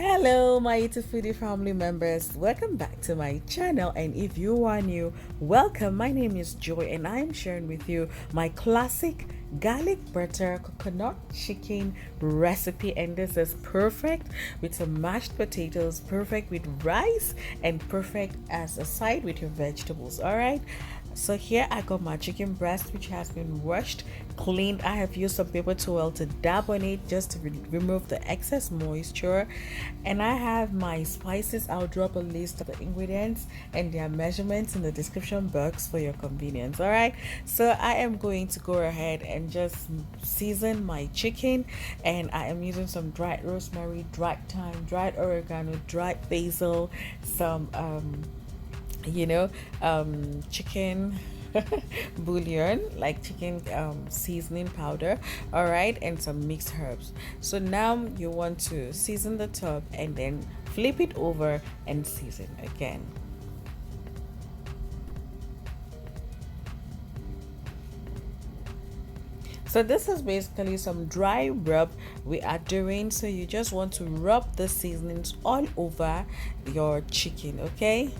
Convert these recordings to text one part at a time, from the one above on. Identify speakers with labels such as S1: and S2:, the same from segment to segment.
S1: Hello, my YouTube foodie family members. Welcome back to my channel. And if you are new, welcome. My name is Joy, and I am sharing with you my classic garlic butter coconut chicken recipe. And this is perfect with some mashed potatoes, perfect with rice, and perfect as a side with your vegetables. All right. So here I got my chicken breast, which has been washed, cleaned. I have used some paper towel to dab on it just to remove the excess moisture. And I have my spices. I'll drop a list of the ingredients and their measurements in the description box for your convenience. All right. So I am going to go ahead and just season my chicken, and I am using some dried rosemary, dried thyme, dried oregano, dried basil, some chicken bouillon, like chicken seasoning powder, all right, and some mixed herbs. So now you want to season the top and then flip it over and season again. So this is basically some dry rub we are doing. So you just want to rub the seasonings all over your chicken, okay?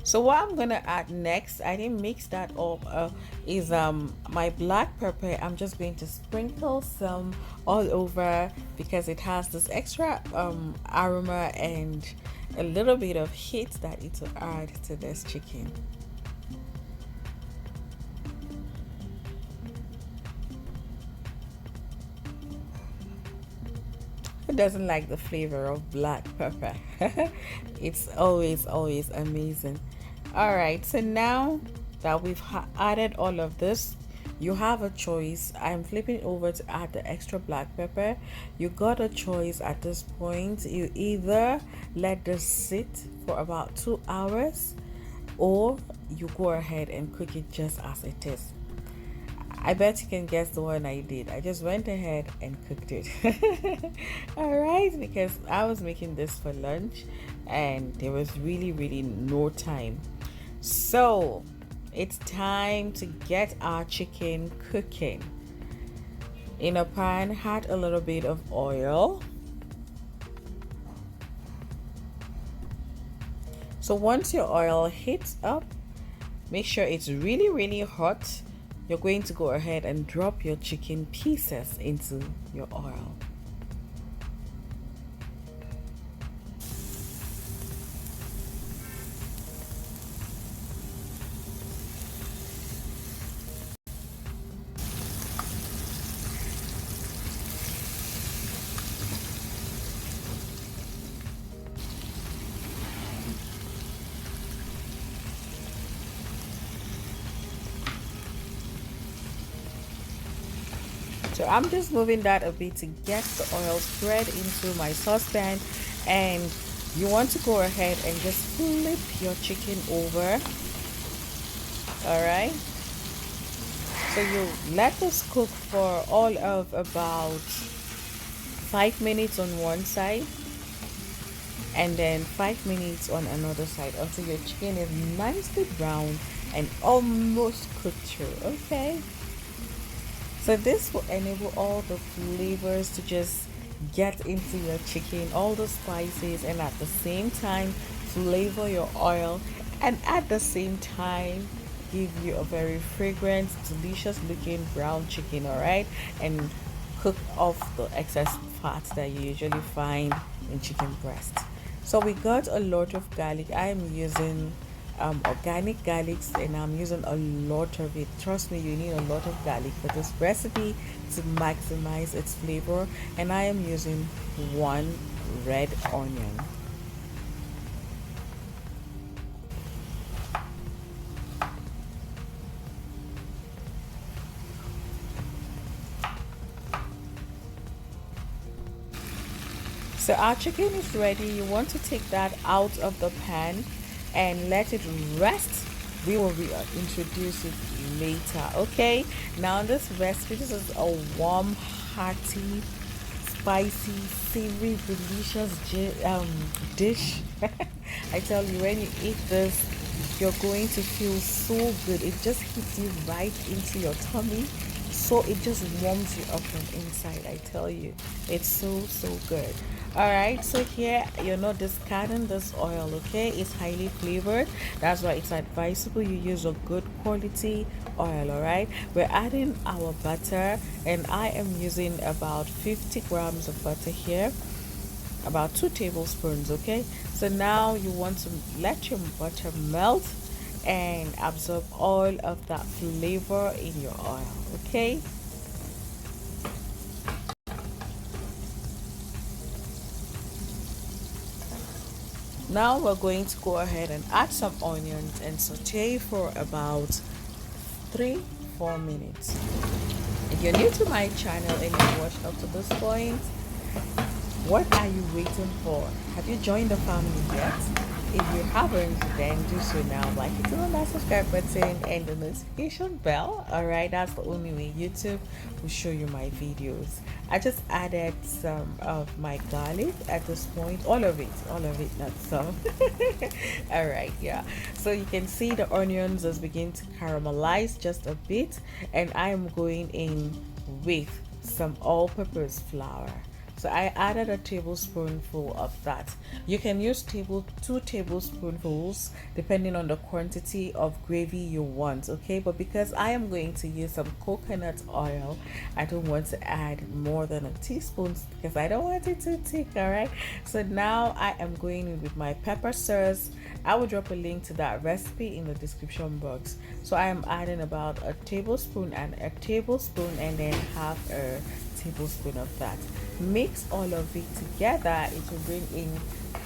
S1: So what I'm gonna add next, I didn't mix that up, is my black pepper. I'm just going to sprinkle some all over because it has this extra aroma and a little bit of heat that it will add to this chicken. Who doesn't like the flavor of black pepper? It's always amazing. All right, so now that we've added all of this, you have a choice. I'm flipping over to add the extra black pepper. You got a choice at this point. You either let this sit for about 2 hours, or you go ahead and cook it just as it is. I bet you can guess the one I did. I just went ahead and cooked it. All right, because I was making this for lunch and there was really no time. So it's time to get our chicken cooking. In a pan, add a little bit of oil. So once your oil heats up, make sure it's really hot. You're going to go ahead and drop your chicken pieces into your oil. So I'm just moving that a bit to get the oil spread into my saucepan, and you want to go ahead and just flip your chicken over. All right, so you let this cook for all of about 5 minutes on one side and then 5 minutes on another side until your chicken is nicely brown and almost cooked through. Okay, so this will enable all the flavors to just get into your chicken, all the spices, and at the same time flavor your oil, and at the same time give you a very fragrant, delicious looking brown chicken. All right, and cook off the excess fats that you usually find in chicken breast. So we got a lot of garlic. I am using organic garlics, and I'm using a lot of it. Trust me, you need a lot of garlic for this recipe to maximize its flavor. And I am using one red onion. So our chicken is ready. You want to take that out of the pan and let it rest. We will reintroduce it later. Okay, now this recipe, this is a warm, hearty, spicy, savory, delicious dish. I tell you, when you eat this, you're going to feel so good. It just hits you right into your tummy, so it just warms you up from inside. I tell you, it's so good. All right, so here you're not discarding this oil, okay? It's highly flavored. That's why it's advisable you use a good quality oil. All right, we're adding our butter, and I am using about 50 grams of butter here, about 2 tablespoons. Okay, so now you want to let your butter melt and absorb all of that flavor in your oil. Okay, now we're going to go ahead and add some onions and saute for about 3-4 minutes. If you're new to my channel and you've watched up to this point, what are you waiting for? Have you joined the family yet? If you haven't, then do so now by hitting on that subscribe button and the notification bell. Alright, that's the only way YouTube will show you my videos. I just added some of my garlic at this point. All of it, not some. Alright, yeah. So you can see the onions is beginning to caramelize just a bit, and I am going in with some all-purpose flour. So I added a tablespoonful of that. You can use 2 tablespoonfuls depending on the quantity of gravy you want, okay? But because I am going to use some coconut oil, I don't want to add more than a teaspoon because I don't want it too thick. All right, so now I am going in with my pepper sauce. I will drop a link to that recipe in the description box. So I am adding about a tablespoon and then half a tablespoon of that. Mix all of it together. It will bring in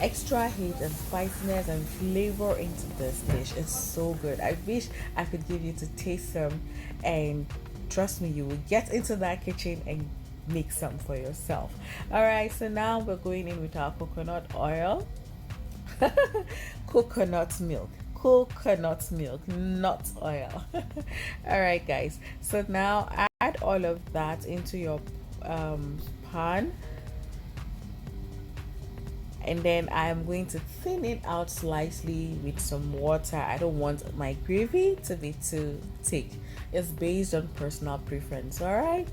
S1: extra heat and spiciness and flavor into this dish. It's so good. I wish I could give you to taste some, and trust me, you will get into that kitchen and make some for yourself. All right, so now we're going in with our coconut oil. Coconut milk, not oil. All right, guys, so now add all of that into your pan, and then I'm going to thin it out slightly with some water. I don't want my gravy to be too thick. It's based on personal preference. All right,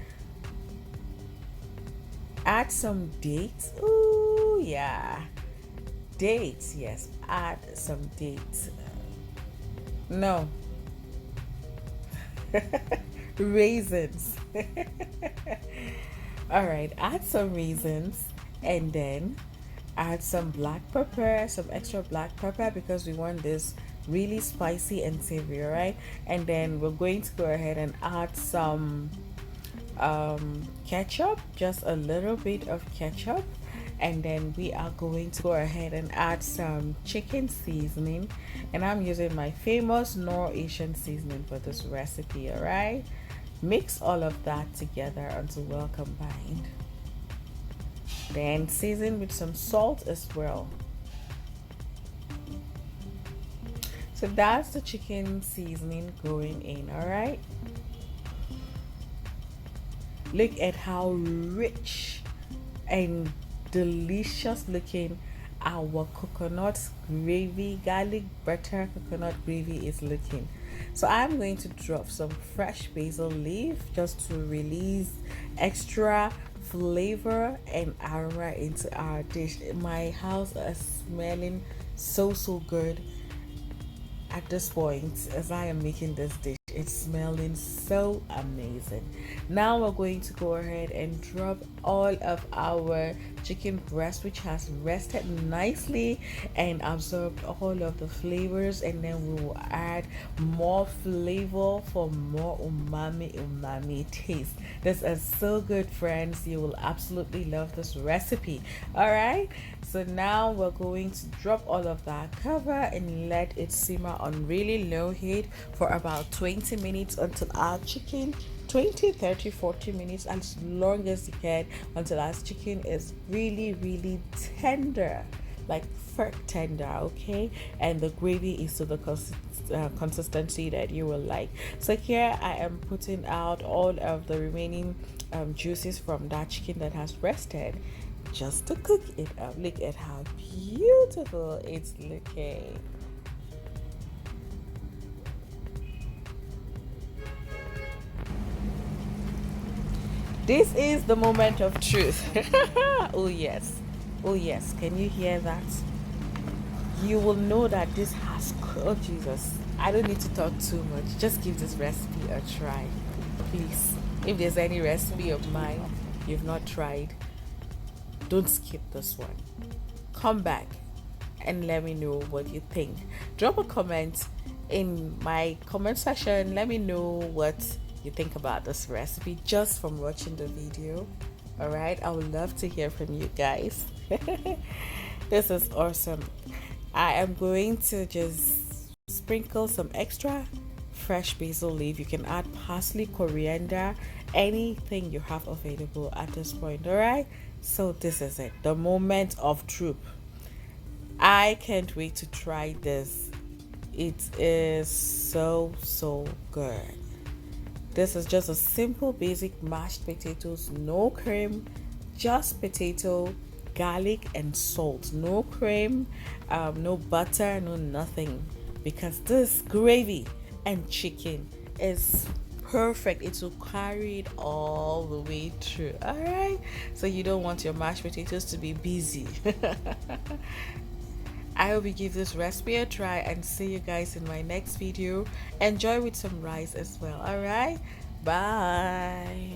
S1: add some dates. Ooh, yeah, dates. Yes, add some dates. No, raisins. All right, add some raisins, and then add some black pepper, some extra black pepper, because we want this really spicy and savory. All right, and then we're going to go ahead and add some ketchup, just a little bit of ketchup, and then we are going to go ahead and add some chicken seasoning, and I'm using my famous Nor Asian seasoning for this recipe. All right, mix all of that together until well combined, then season with some salt as well. So that's the chicken seasoning going in. All right, look at how rich and delicious looking our coconut gravy, garlic butter coconut gravy is looking. So I'm going to drop some fresh basil leaf just to release extra flavor and aroma into our dish. My house is smelling so good at this point as I am making this dish. It's smelling so amazing. Now we're going to go ahead and drop all of our chicken breast, which has rested nicely and absorbed all of the flavors, and then we will add more flavor for more umami taste. This is so good, friends. You will absolutely love this recipe. All right, so now we're going to drop all of that cover and let it simmer on really low heat for about 20 minutes until our chicken, 20, 30, 40 minutes, as long as you can, until our chicken is really tender, like firm tender, okay, and the gravy is to the consistency that you will like. So here I am putting out all of the remaining juices from that chicken that has rested just to cook it up. Look at how beautiful it's looking. This is the moment of truth. Oh yes, oh yes, can you hear that? You will know that this has, oh Jesus, I don't need to talk too much. Just give this recipe a try, please. If there's any recipe of mine you've not tried, don't skip this one. Come back and let me know what you think. Drop a comment in my comment section. Let me know what you think about this recipe just from watching the video. All right, I would love to hear from you guys. This is awesome. I am going to just sprinkle some extra fresh basil leaf. You can add parsley, coriander, anything you have available at this point. All right, so this is it, the moment of truth. I can't wait to try this. It is so good. This is just a simple basic mashed potatoes, no cream, just potato, garlic and salt. No cream, no butter, no nothing, because this gravy and chicken is perfect. It will carry it all the way through. All right, so you don't want your mashed potatoes to be busy. I hope you give this recipe a try and see you guys in my next video. Enjoy with some rice as well. All right, bye.